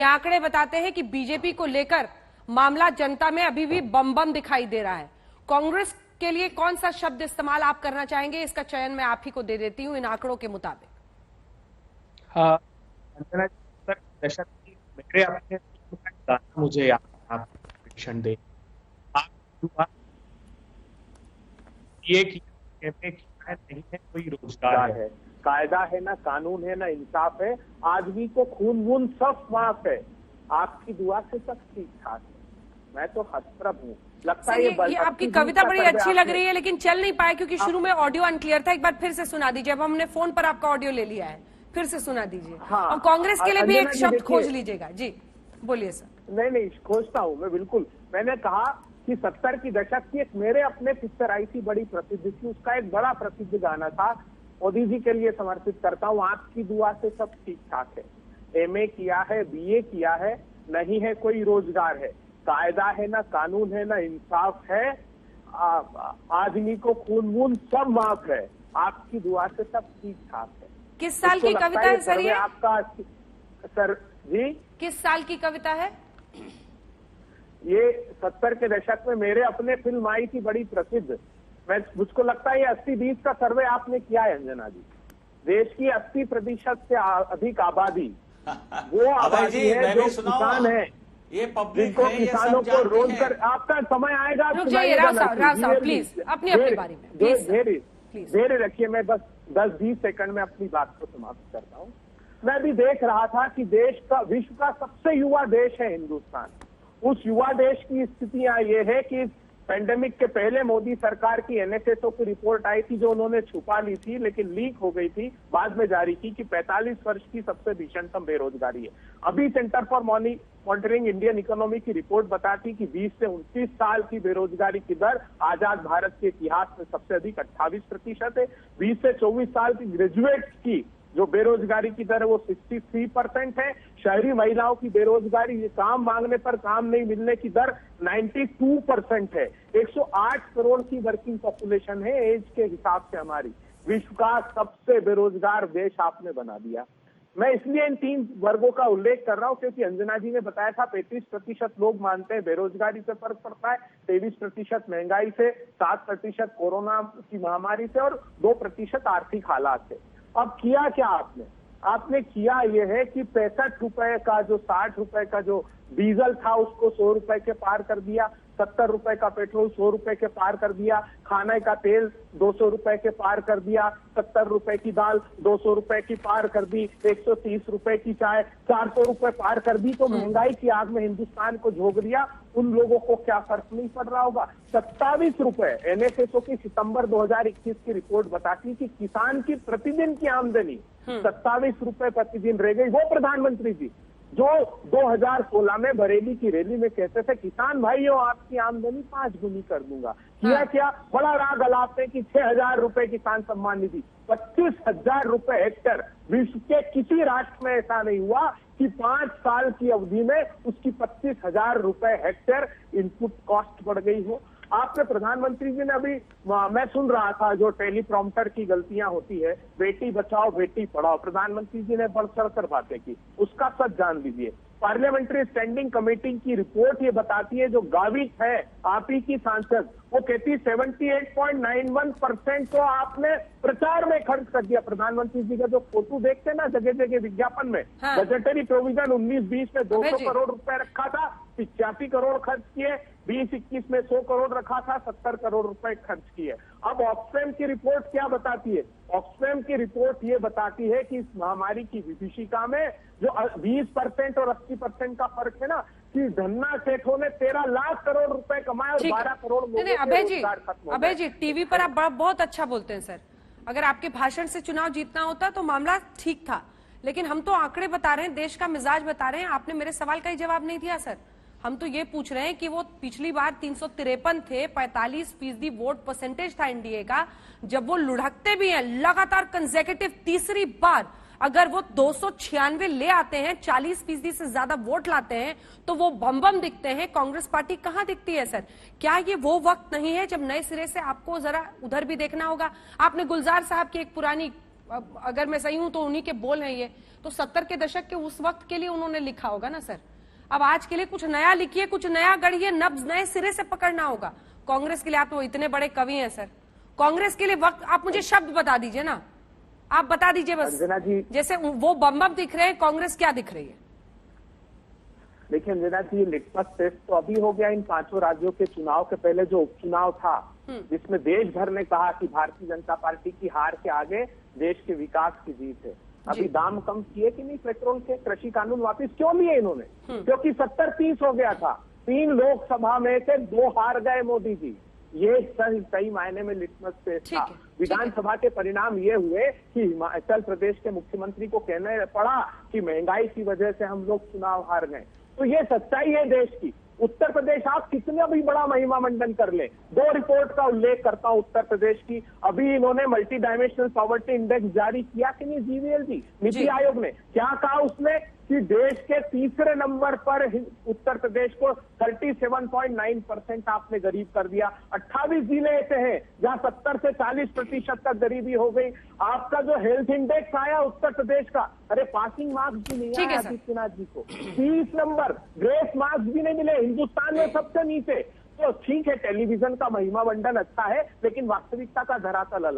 आंकड़े बताते हैं कि बीजेपी को लेकर मामला जनता में अभी भी बम बम दिखाई दे रहा है। कांग्रेस के लिए कौन सा शब्द इस्तेमाल आप करना चाहेंगे? इसका चयन मैं आप ही को दे देती हूं इन आंकड़ों के मुताबिक। हाँ, दशक की मेरे अपने गाना मुझे याद आप दे आप ये किया है, नहीं है कोई रोजगार है, कायदा है ना कानून है ना इंसाफ है, आदमी को खून वून सब माफ है, आपकी दुआ से सब ठीक ठाक है। मैं तो हतप्रभ हूँ। लगता है ये आपकी कविता बड़ी अच्छी लग रही है, लेकिन चल नहीं पाए क्योंकि शुरू में ऑडियो अनक्लियर था। एक बार फिर से सुना दीजिए। अब हमने फोन पर आपका ऑडियो ले लिया है, फिर से सुना दीजिए। हाँ, और कांग्रेस के लिए भी एक शब्द खोज लीजिएगा। जी बोलिए सर। नहीं खोजता हूँ मैं, बिल्कुल। मैंने कहा कि 70 की दशक की एक मेरे अपने पिक्चर आई थी, बड़ी प्रसिद्ध थी, उसका एक बड़ा प्रसिद्ध गाना था, मोदी जी के लिए समर्पित करता हूँ, आपकी दुआ से सब ठीक ठाक है। एमए किया है, बीए किया है, नहीं है कोई रोजगार है, कायदा है ना कानून है ना इंसाफ है, आदमी को खून वून सब माफ है, आपकी दुआ से सब ठीक ठाक है। किस साल की कविता है सर ये? आपका सर जी किस साल की कविता है ये? 70 के दशक में मेरे अपने फिल्म आई थी, बड़ी प्रसिद्ध। मुझको लगता है ये 80-20 का सर्वे आपने किया है अंजना जी। देश की 80% से अधिक आबादी वो आबादी है जो किसान है, ये पब्लिक है, ये किसानों को रोजगार। आपका समय आएगा, राव साहब प्लीज अपनी बारी में धैर्य रखिए। मैं बस 10-20 सेकंड में अपनी बात को समाप्त करता हूँ। मैं भी देख रहा था कि देश का, विश्व का सबसे युवा देश है हिंदुस्तान। उस युवा देश की स्थितियां ये है कि पेंडेमिक के पहले मोदी सरकार की एनएसएसओ की रिपोर्ट आई थी, जो उन्होंने छुपा ली थी लेकिन लीक हो गई थी, बाद में जारी की, कि 45 वर्ष की सबसे भीषणतम बेरोजगारी है। अभी centre for monitoring Indian economy की रिपोर्ट बताती कि 20 से 29 साल की बेरोजगारी की दर आजाद भारत के इतिहास में सबसे अधिक 28% है। 20 से 24 साल की ग्रेजुएट की जो बेरोजगारी की दर है वो 63% है। शहरी महिलाओं की बेरोजगारी, काम मांगने पर काम नहीं मिलने की दर 92% है। 108 करोड़ की वर्किंग पॉपुलेशन है एज के हिसाब से हमारी। विश्व का सबसे बेरोजगार देश आपने बना दिया। मैं इसलिए इन 3 वर्गों का उल्लेख कर रहा हूं क्योंकि अंजना जी ने बताया था 35% लोग मानते हैं बेरोजगारी से फर्क पड़ता है, 23% महंगाई से, 7% कोरोना की महामारी से और 2% आर्थिक हालात से। अब किया क्या आपने किया यह है कि 65 रुपए का जो 60 रुपए का जो डीजल था उसको 100 रुपए के पार कर दिया, 70 रुपए का पेट्रोल 100 रुपए के पार कर दिया, खाने का तेल 200 रुपए के पार कर दिया, 70 रुपए की दाल 200 रुपए की पार कर दी, 130 रुपए की चाय 400 रुपए पार कर दी। तो महंगाई की आग में हिंदुस्तान को झोंक दिया। उन लोगों को क्या फर्क नहीं पड़ रहा होगा? 27 रुपए एनएसएसओ की सितंबर 2021 की रिपोर्ट बताती कि किसान की प्रतिदिन की आमदनी 27 रुपए प्रतिदिन रह गई। वो प्रधानमंत्री जी जो 2016 में बरेली की रैली में कहते थे किसान भाइयों आपकी आमदनी 5 गुनी कर दूंगा। किया क्या? बड़ा राग अलापते कि 6,000 रुपए किसान सम्मान निधि, 25,000 रुपए हेक्टेयर। विश्व के किसी राष्ट्र में ऐसा नहीं हुआ कि 5 साल की अवधि में उसकी 25,000 रुपए हेक्टेयर इनपुट कॉस्ट बढ़ गई हो। आपने प्रधानमंत्री जी ने अभी, मैं सुन रहा था जो टेलीप्रॉम्प्टर की गलतियां होती है, बेटी बचाओ बेटी पढ़ाओ, प्रधानमंत्री जी ने बढ़ चढ़कर बातें की, उसका सच जान लीजिए। पार्लियामेंट्री स्टैंडिंग कमेटी की रिपोर्ट ये बताती है, जो गावित है आप ही की सांसद, वो कहती 78.91% तो आपने प्रचार में खर्च कर दिया। प्रधानमंत्री जी का जो फोटो देखते हैं ना जगह जगह विज्ञापन में, बजटरी प्रोविजन 19-20 में 200 करोड़ रुपए रखा था, 85 करोड़ खर्च किए, 20-21 में 100 करोड़ रखा था, 70 करोड़ रुपए खर्च किए। अब ऑक्सफैम की रिपोर्ट क्या बताती है? ऑक्सफैम की रिपोर्ट ये बताती है कि इस महामारी की विभीषिका में जो 20% और 80% का फर्क है ना, कि धन्ना सेठों ने 13 लाख करोड़ रुपए कमाए और 12 करोड़ लोगों के रोजगार खत्म हो गए। अभय जी टीवी पर आप बहुत अच्छा बोलते हैं सर। अगर आपके भाषण से चुनाव जीतना होता तो मामला ठीक था, लेकिन हम तो आंकड़े बता रहे हैं, देश का मिजाज बता रहे हैं। आपने मेरे सवाल का ही जवाब नहीं दिया सर। हम तो ये पूछ रहे हैं कि वो पिछली बार 353 थे, 45% वोट परसेंटेज था एनडीए का, जब वो लुढ़कते भी हैं लगातार कंसेक्यूटिव तीसरी बार, अगर वो 296 ले आते हैं, 40% से ज्यादा वोट लाते हैं, तो वो बम बम दिखते हैं। कांग्रेस पार्टी कहां दिखती है सर? क्या ये वो वक्त नहीं है जब नए सिरे से आपको जरा उधर भी देखना होगा? आपने गुलजार साहब की एक पुरानी अब अगर मैं सही हूं तो उन्हीं के बोल हैं ये, तो 70 के दशक के उस वक्त के लिए उन्होंने लिखा होगा ना सर। अब आज के लिए कुछ नया लिखिए, कुछ नया गढ़िए, नब्ज नए सिरे से पकड़ना होगा। कांग्रेस के लिए आप तो इतने बड़े कवि हैं सर, कांग्रेस के लिए वक्त, आप मुझे शब्द बता दीजिए ना, आप बता दीजिए बस। अंजना जी, जैसे वो बम दिख रहे हैं, कांग्रेस क्या दिख रही है? देखिए अंजना जी, लिटमस टेस्ट तो अभी हो गया इन 5 राज्यों के चुनाव के पहले जो उपचुनाव था, जिसमें देश भर ने कहा कि भारतीय जनता पार्टी की हार के आगे देश के विकास की जीत है। अभी दाम कम किए कि नहीं पेट्रोल के? कृषि कानून वापस क्यों लिए इन्होंने? क्योंकि 70-30 हो गया था। 3 लोकसभा में से 2 हार गए मोदी जी। ये सही मायने में लिटमस टेस्ट था। विधानसभा के परिणाम ये हुए कि हिमाचल प्रदेश के मुख्यमंत्री को कहने पड़ा कि महंगाई की वजह से हम लोग चुनाव हार गए। तो ये सच्चाई है देश की। उत्तर प्रदेश आप कितना भी बड़ा महिमा मंडन कर ले, 2 रिपोर्ट का उल्लेख करता हूं उत्तर प्रदेश की। अभी इन्होंने मल्टी डायमेंशनल पॉवर्टी इंडेक्स जारी किया कि नहीं, जीवीएलजी नीति आयोग ने क्या कहा उसमें कि देश के तीसरे नंबर पर उत्तर प्रदेश को 37.9% आपने गरीब कर दिया। 28 जिले ऐसे हैं जहां 70 से 40% तक गरीबी हो गई। आपका जो हेल्थ इंडेक्स आया उत्तर प्रदेश का, अरे पासिंग मार्क्स भी नहीं आया आदित्यनाथ जी को, 30 नंबर, ग्रेस मार्क्स भी नहीं मिले, हिंदुस्तान में सबसे नीचे। तो ठीक है, टेलीविजन का महिमा मंडन अच्छा है, लेकिन वास्तविकता का धरातल अलग।